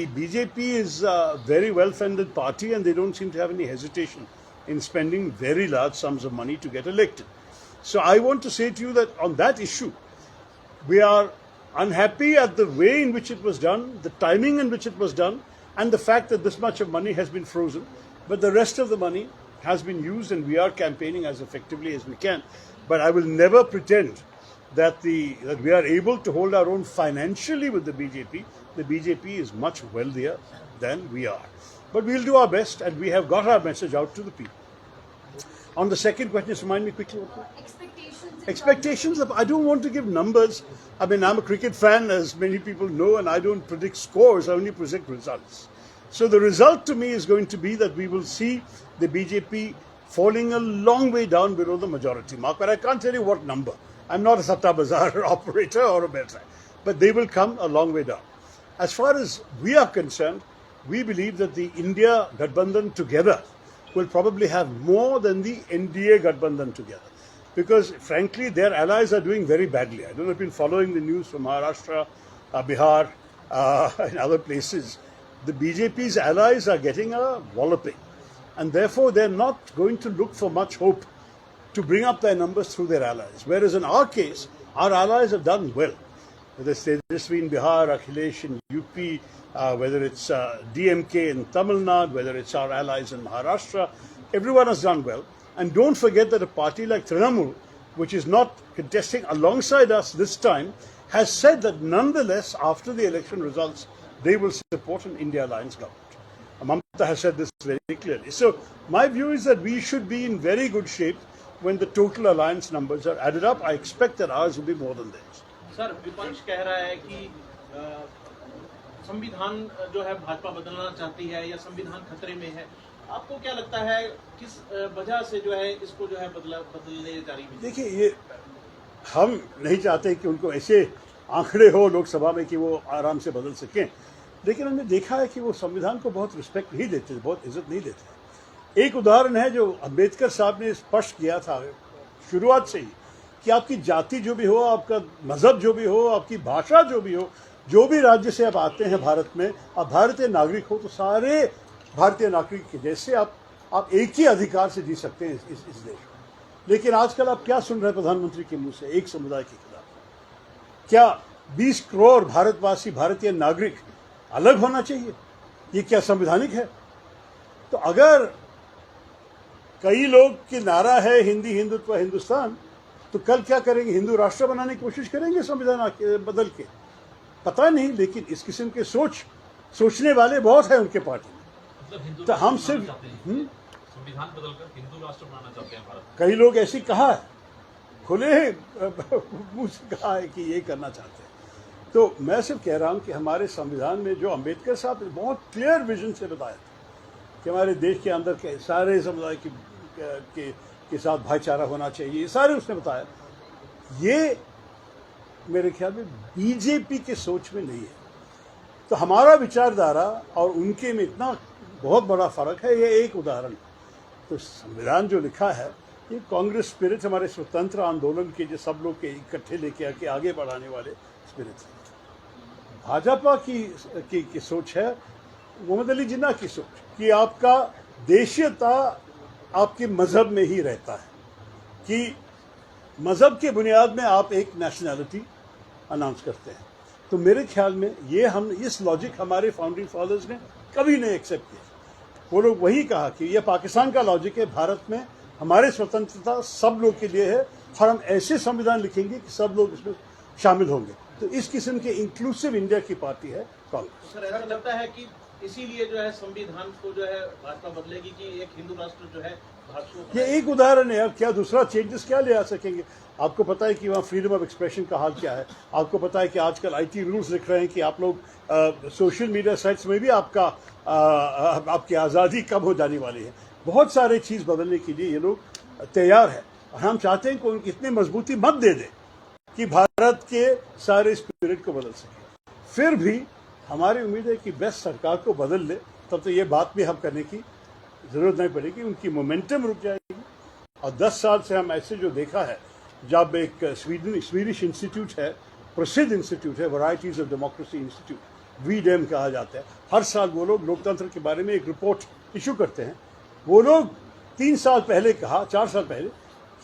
BJP is a very well-funded party and they don't seem to have any hesitation in spending very large sums of money to get elected. So I want to say to you that on that issue, we are unhappy at the way in which it was done, the timing in which it was done, and the fact that this much of money has been frozen. But the rest of the money has been used and we are campaigning as effectively as we can. But I will never pretend that we are able to hold our own financially with the BJP. The BJP is much wealthier than we are. But we'll do our best and we have got our message out to the people. On the second question, just remind me quickly. Expectations. I don't want to give numbers. I mean, I'm a cricket fan, as many people know, and I don't predict scores, I only predict results. So the result to me is going to be that we will see the BJP falling a long way down below the majority mark. But I can't tell you what number. I'm not a Satta Bazaar operator or a Beltran. But they will come a long way down. As far as we are concerned, we believe that the India Gathbandhan together will probably have more than the NDA Gathbandhan together. Because frankly, their allies are doing very badly. I don't know if you've been following the news from Maharashtra, Bihar, and other places. The BJP's allies are getting a walloping. And therefore, they're not going to look for much hope to bring up their numbers through their allies. Whereas in our case, our allies have done well. Whether it's Tejasvi in Bihar, Akhilesh in UP, whether it's DMK in Tamil Nadu, whether it's our allies in Maharashtra, everyone has done well. And don't forget that a party like Trinamool, which is not contesting alongside us this time, has said that nonetheless, after the election results, they will support an India Alliance government. Mamata has said this very clearly. So my view is that we should be in very good shape when the total alliance numbers are added up. I expect that ours will be more than theirs. Sir, विपक्ष कह रहा है कि संविधान जो है भाजपा बदलना चाहती है या संविधान खतरे में है। आपको क्या लगता है किस वजह से जो है इसको जो है बदलने जा रही है? देखिए, ये हम नहीं चाहते कि उनको ऐसे आंकड़े हो लोकसभा में कि वो आराम से बदल सकें, लेकिन हमने देखा है कि वो संविधान को बहुत रिस्पेक्ट नहीं देते, बहुत इज्जत नहीं देते। एक उदाहरण है जो अम्बेडकर साहब ने स्पष्ट किया था शुरुआत से ही कि आपकी जाति जो भी हो, आपका मजहब जो भी हो, आपकी भाषा जो भी हो, जो भी राज्य से आप आते हैं भारत में, आप भारतीय नागरिक हो तो सारे भारतीय नागरिक के जैसे आप एक ही अधिकार से जी सकते हैं इस देश में। लेकिन आजकल आप क्या सुन रहे हैं प्रधानमंत्री के मुंह से? एक समुदाय के खिलाफ। क्या 20 करोड़ भारतवासी, भारतीय नागरिक अलग होना चाहिए? ये क्या संवैधानिक है? तो अगर कई लोग की नारा है हिंदी हिंदुत्व हिंदुस्तान, तो कल क्या करेंगे? हिंदू राष्ट्र बनाने की कोशिश करेंगे संविधान बदल के? पता नहीं, लेकिन इस किस्म के सोचने वाले बहुत हैं उनके पार्टी में। तो हम सिर्फ संविधान बदलकर हिंदू राष्ट्र बनाना चाहते हैं भारत। कई लोग ऐसी कहा है, खुले मुंह से कहा है कि ये करना चाहते हैं। तो मैं सिर्फ कह रहा हूं कि हमारे संविधान में जो अम्बेडकर साहब ने बहुत क्लियर विजन से बताया था कि हमारे देश के अंदर के सारे समुदाय के साथ भाईचारा होना चाहिए, ये सारे उसने बताया। ये मेरे ख्याल में बीजेपी के सोच में नहीं है। तो हमारा विचारधारा और उनके में इतना बहुत बड़ा फर्क है। ये एक उदाहरण। तो संविधान जो लिखा है ये कांग्रेस स्पिरिट, हमारे स्वतंत्र आंदोलन के जो सब लोग के इकट्ठे लेके आके आगे बढ़ाने वाले स्पिरिट है। भाजपा की सोच है, मोहम्मद अली जिन्ना की सोच कि आपका देशीयता आपके मजहब में ही रहता है, कि मजहब के बुनियाद में आप एक नेशनैलिटी अनाउंस करते हैं। तो मेरे ख्याल में इस लॉजिक हमारे फाउंडिंग फादर्स ने कभी नहीं एक्सेप्ट किया। वो लोग वही कहा कि ये पाकिस्तान का लॉजिक है, भारत में हमारे स्वतंत्रता सब लोग के लिए है और हम ऐसे संविधान लिखेंगे कि सब लोग इसमें शामिल होंगे। तो इस किस्म के इंक्लूसिव इंडिया की पार्टी है कांग्रेस। सर, ऐसा लगता है कि इसीलिए जो है संविधान को जो है भाजपा बदलेगी कि एक हिंदू राष्ट्र जो है भारत। ये एक उदाहरण है यार, क्या दूसरा चेंजेस क्या ले आ सकेंगे? आपको पता है कि वहाँ फ्रीडम ऑफ एक्सप्रेशन का हाल क्या है। आपको पता है कि आजकल IT रूल्स लिख रहे हैं कि आप लोग सोशल मीडिया साइट्स में भी आपकी आज़ादी कब हो जाने वाली है। बहुत सारे चीज़ बदलने के लिए ये लोग तैयार है और हम चाहते हैं कि उनकी इतनी मजबूती मत दे दें कि भारत के सारे स्पिरिट को बदल सके। फिर भी हमारी उम्मीद है कि बेस्ट सरकार को बदल ले, तब तो ये बात भी हम करने की जरूरत नहीं पड़ेगी, उनकी मोमेंटम रुक जाएगी। और 10 साल से हम ऐसे जो देखा है, जब एक स्वीडिश इंस्टीट्यूट है, प्रसिद्ध इंस्टीट्यूट है, varieties of democracy institute, VDEM कहा जाता है। हर साल वो लोग लोकतंत्र के बारे में एक रिपोर्ट इशू करते हैं। वो लोग 3 साल पहले कहा, 4 साल पहले,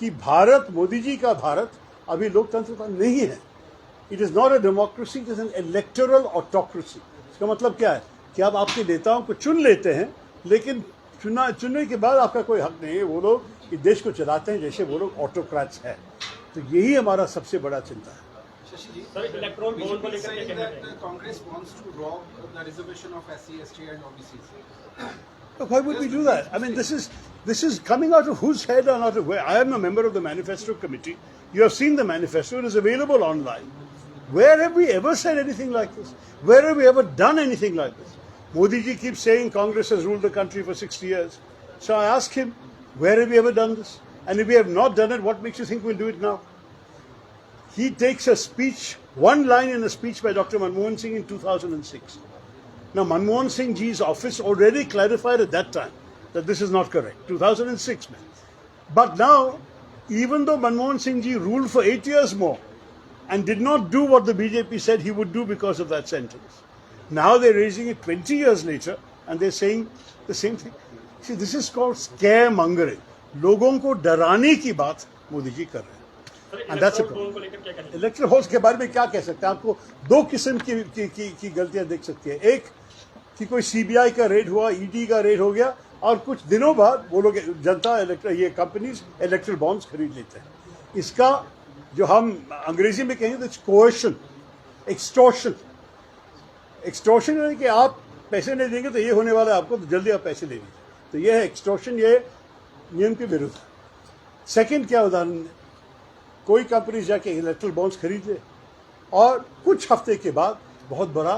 कि भारत, मोदी जी का भारत अभी लोकतंत्र का नहीं है। It is not a democracy, it is an electoral autocracy. इसका मतलब क्या है कि आप आपके नेताओं को चुन लेते हैं, लेकिन चुनने के बाद आपका कोई हक नहीं है। वो लोग इस देश को चलाते हैं जैसे वो लोग ऑटोक्रेट्स हैं। तो यही हमारा सबसे बड़ा चिंता है। शशि जी, सर, इलेक्ट्रोल बॉन्ड को लेकर क्या saying कहना that चाहेंगे? Congress wants to rob the reservation of SC, ST and OBCs. But why would we do that? I mean, this is coming out of whose head or not of where? I am a member of the manifesto committee. You have seen the manifesto; it is available online. Where have we ever said anything like this? Where have we ever done anything like this? Modi ji keeps saying Congress has ruled the country for 60 years. So I ask him, where have we ever done this? And if we have not done it, what makes you think we'll do it now? He takes a speech, one line in a speech by Dr. Manmohan Singh in 2006. Now, Manmohan Singh ji's office already clarified at that time that this is not correct. 2006, man. But now, even though Manmohan Singh ji ruled for 8 years more and did not do what the BJP said he would do because of that sentence, now they're raising it 20 years later and they're saying the same thing. See, this is called scaremongering. लोगों को डराने की बात मोदी जी कर रहे हैं। Sir, And that's a electoral bond को लेकर क्या कहना चाहेंगे? इलेक्ट्रल हॉल्स के बारे में क्या कह सकते हैं? आपको 2 किस्म की गलतियां देख सकती है। एक कि कोई CBI का रेड हुआ, ED का रेड हो गया और कुछ दिनों बाद वो लोग जनता ये कंपनीज इलेक्ट्रल बॉन्ड्स खरीद लेते हैं। इसका जो हम अंग्रेजी में कहेंगे तो कोएशन, एक्सटॉर्शन। एक्सटॉर्शन यानी कि आप पैसे नहीं देंगे तो ये होने वाला है आपको, तो जल्दी आप पैसे ले लीजिए। तो ये है एक्सटॉर्शन, ये नियम के विरुद्ध है। सेकंड क्या उदाहरण है, कोई कंपनी जाके इलेक्ट्रल बॉन्ड्स खरीद ले और कुछ हफ्ते के बाद बहुत बड़ा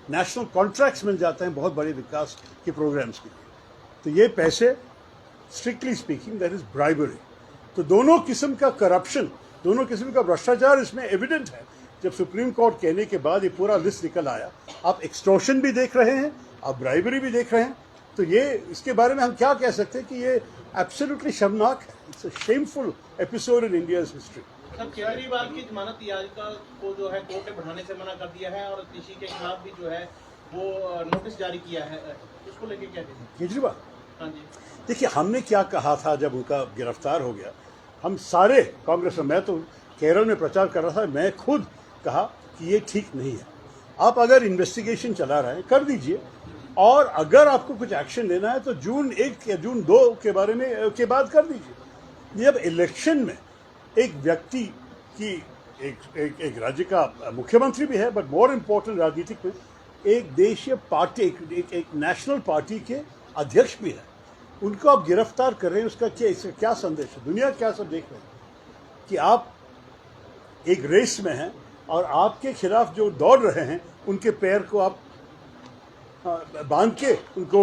नेशनल कॉन्ट्रैक्ट्स मिल जाते हैं बहुत बड़े विकास के प्रोग्राम्स के लिए। तो ये पैसे, strictly speaking, that is bribery. तो दोनों किस्म का करप्शन, दोनों किस्म का भ्रष्टाचार इसमें एविडेंट है। जब सुप्रीम कोर्ट कहने के बाद ये पूरा लिस्ट निकल आया, आप एक्सटॉर्शन भी देख रहे हैं, आप ब्राइबरी भी देख रहे हैं, तो ये इसके बारे में हम क्या कह सकते हैं कि ये एब्सोल्युटली शर्मनाक है। It's a shameful episode in India's history. Sir, Kejriwal की जमानत याचिका को जो है कोर्ट ने बढ़ाने से मना कर दिया है और किसी के खिलाफ भी जो है वो नोटिस जारी किया है, इसको लेके क्या कहेंगे? केजरीवाल, हाँ जी, देखिए हमने क्या कहा था जब उनका गिरफ्तार हो गया। हम सारे कांग्रेस में, मैं तो केरल में प्रचार कर रहा था, मैं खुद कहा कि ये ठीक नहीं है। आप अगर इन्वेस्टिगेशन चला रहे हैं कर दीजिए, और अगर आपको कुछ एक्शन लेना है तो जून 1 या जून 2 के बारे में के बाद कर दीजिए। जब इलेक्शन में एक व्यक्ति की एक राज्य का मुख्यमंत्री भी है, बट मोर इम्पोर्टेंट राजनीतिक में एक देशीय पार्टी, एक नेशनल पार्टी के अध्यक्ष भी है, उनको आप गिरफ्तार कर रहे हैं, उसका क्या संदेश है? दुनिया क्या सब देख रहे हैं कि आप एक रेस में हैं और आपके खिलाफ जो दौड़ रहे हैं उनके पैर को आप बांध के उनको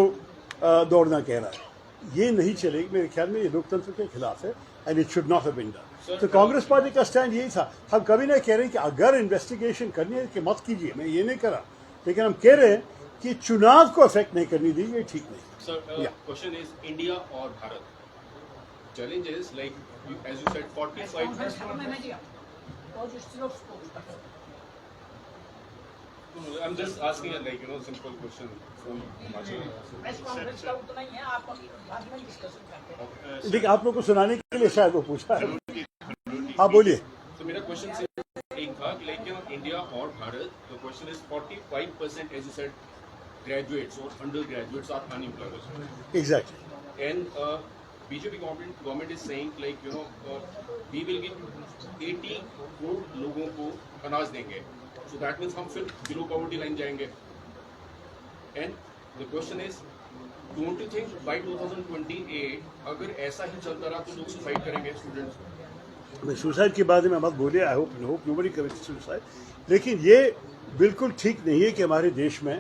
दौड़ना कह रहा है। ये नहीं चलेगी, मेरे ख्याल में ये लोकतंत्र के खिलाफ है and it should not have been done. तो कांग्रेस पार्टी का स्टैंड यही था। हम कभी नहीं कह रहे कि अगर इन्वेस्टिगेशन करनी है कि मत कीजिए, मैं ये नहीं करा, लेकिन हम कह रहे हैं कि चुनाव को अफेक्ट नहीं करनी दी, ये ठीक नहीं। Sir, Yeah. question is India or Bharat? Challenge is like, as you said, 45. I'm just asking a simple question from Himachal. देखिए आप लोग को सुनाने के लिए शायद वो पूछा है। हाँ बोलिए। So मेरा question एक था कि like India or Bharat, the question is 45% as you said graduates or undergraduates are unemployed. Exactly. And BJP government is saying like we will give 80 crore लोगों को अनाज देंगे. So that means हम फिर below poverty line जाएंगे. And the question is, don't you think by 2028 अगर ऐसा ही चलता रहा तो लोग सुसाइड करेंगे स्टूडेंट्स? सुसाइड के बारे में मत बोलिए। I hope nobody commits suicide. लेकिन ये बिल्कुल ठीक नहीं है कि हमारे देश में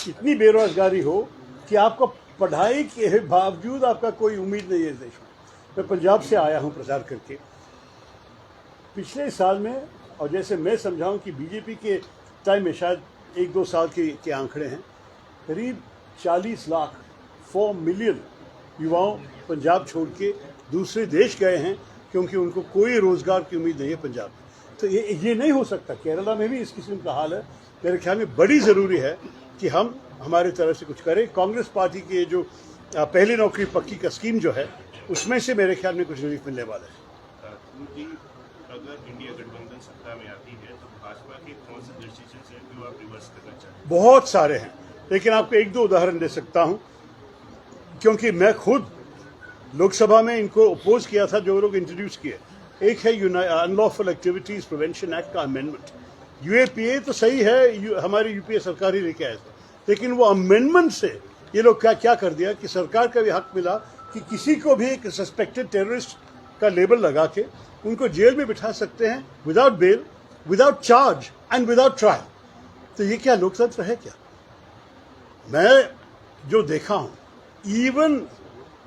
इतनी बेरोजगारी हो कि आपको पढ़ाई के बावजूद आपका कोई उम्मीद नहीं है इस देश में। मैं पंजाब से आया हूँ प्रचार करके। पिछले साल में, और जैसे मैं समझाऊँ कि बीजेपी के टाइम में शायद 1-2 साल के आंकड़े हैं, करीब 40 लाख 4 मिलियन युवाओं पंजाब छोड़ के दूसरे देश गए हैं क्योंकि उनको कोई रोजगार की उम्मीद नहीं है पंजाब में। तो ये नहीं हो सकता। केरला में भी इस किस्म का हाल है, मेरे ख्याल में बड़ी ज़रूरी है कि हम हमारे तरफ से कुछ करें। कांग्रेस पार्टी की ये जो पहली नौकरी पक्की का स्कीम जो है, उसमें से मेरे ख्याल में कुछ रिलीफ मिलने वाला है। जी, अगर इंडिया गठबंधन सत्ता में आती है तो भाजपा के कौन से डिसीजन है जो आप रिवर्स करना चाहते हैं? बहुत सारे हैं, लेकिन आपको एक दो उदाहरण दे सकता हूं, क्योंकि मैं खुद लोकसभा में इनको अपोज किया था जो लोग इंट्रोड्यूस किए। एक है अनलॉफुल एक्टिविटीज प्रिवेंशन एक्ट का अमेंडमेंट। यूएपीए तो सही है, हमारी यूपीए सरकार ही लेके आए थे, लेकिन वो अमेंडमेंट से ये लोग क्या कर दिया कि सरकार का भी हक मिला कि किसी को भी एक सस्पेक्टेड टेररिस्ट का लेबल लगा के उनको जेल में बिठा सकते हैं without bail, without charge and without trial. तो ये क्या लोकतंत्र है क्या? मैं जो देखा हूं, even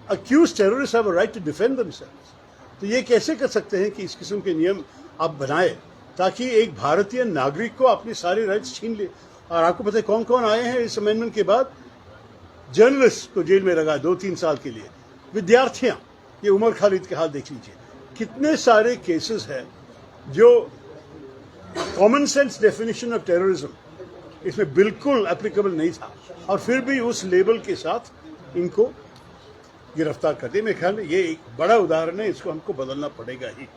accused terrorist have a right to defend themselves. तो ये कैसे कर सकते हैं कि इस किस्म के नियम आप बनाए ताकि एक भारतीय नागरिक को अपनी सारी राइट्स छीन ले? और आपको पता है कौन कौन आए हैं इस अमेंडमेंट के बाद? जर्नलिस्ट को जेल में लगा 2-3 साल के लिए, विद्यार्थियां, ये उमर खालिद के हाल देख लीजिए। कितने सारे केसेस हैं जो common sense definition of terrorism इसमें बिल्कुल एप्लीकेबल नहीं था, और फिर भी उस लेबल के साथ इनको गिरफ्तार कर दिया। मेरे ख्याल में ये एक बड़ा उदाहरण है, इसको हमको बदलना पड़ेगा ही।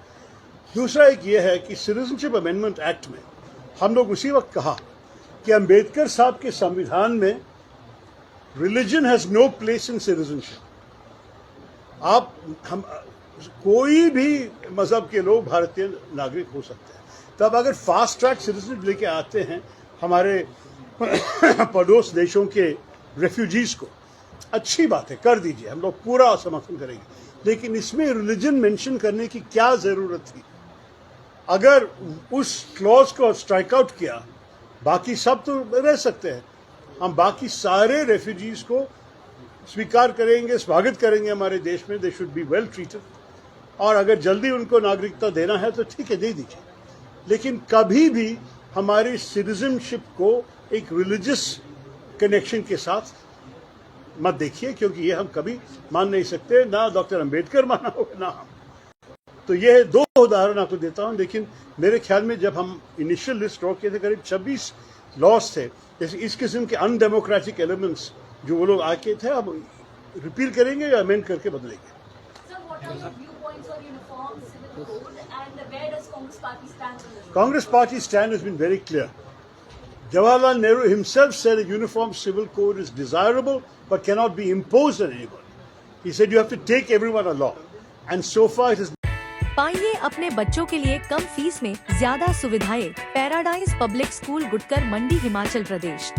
दूसरा एक ये है कि सिटीजनशिप अमेंडमेंट एक्ट में हम लोग उसी वक्त कहा कि अंबेडकर साहब के संविधान में religion has no place in citizenship. आप हम कोई भी मजहब के लोग भारतीय नागरिक हो सकते हैं। तब अगर फास्ट ट्रैक सिटीजनशिप लेके आते हैं हमारे पड़ोस देशों के रेफ्यूजीज को, अच्छी बात है, कर दीजिए, हम लोग पूरा समर्थन करेंगे, लेकिन इसमें रिलीजन मेंशन करने की क्या जरूरत थी? अगर उस क्लॉज को स्ट्राइक आउट किया, बाकी सब तो रह सकते हैं, हम बाकी सारे रेफ्यूजीज को स्वीकार करेंगे, स्वागत करेंगे हमारे देश में, they should be well treated, और अगर जल्दी उनको नागरिकता देना है तो ठीक है, दे दीजिए, लेकिन कभी भी हमारी सिटीजनशिप को एक रिलीजियस कनेक्शन के साथ मत देखिए, क्योंकि ये हम कभी मान नहीं सकते, ना डॉक्टर अंबेडकर माना होगा ना हम। तो ये 2 उदाहरण आपको देता हूं, लेकिन मेरे ख्याल में जब हम इनिशियल लिस्ट ड्रॉ किए थे करीब 26 लॉस थे, जैसे इस किस्म के अनडेमोक्रेटिक एलिमेंट्स जो वो लोग आके थे, अब रिपील करेंगे या अमेंड करके बदलेंगे। Congress party stand has been very clear. Jawaharlal Nehru himself said a uniform civil code is desirable but cannot be imposed on anyone. He said you have to take everyone along, and so far it is. पाइए अपने बच्चों के लिए कम fees में ज्यादा सुविधाएं paradise public school Gutkar मंडी हिमाचल प्रदेश।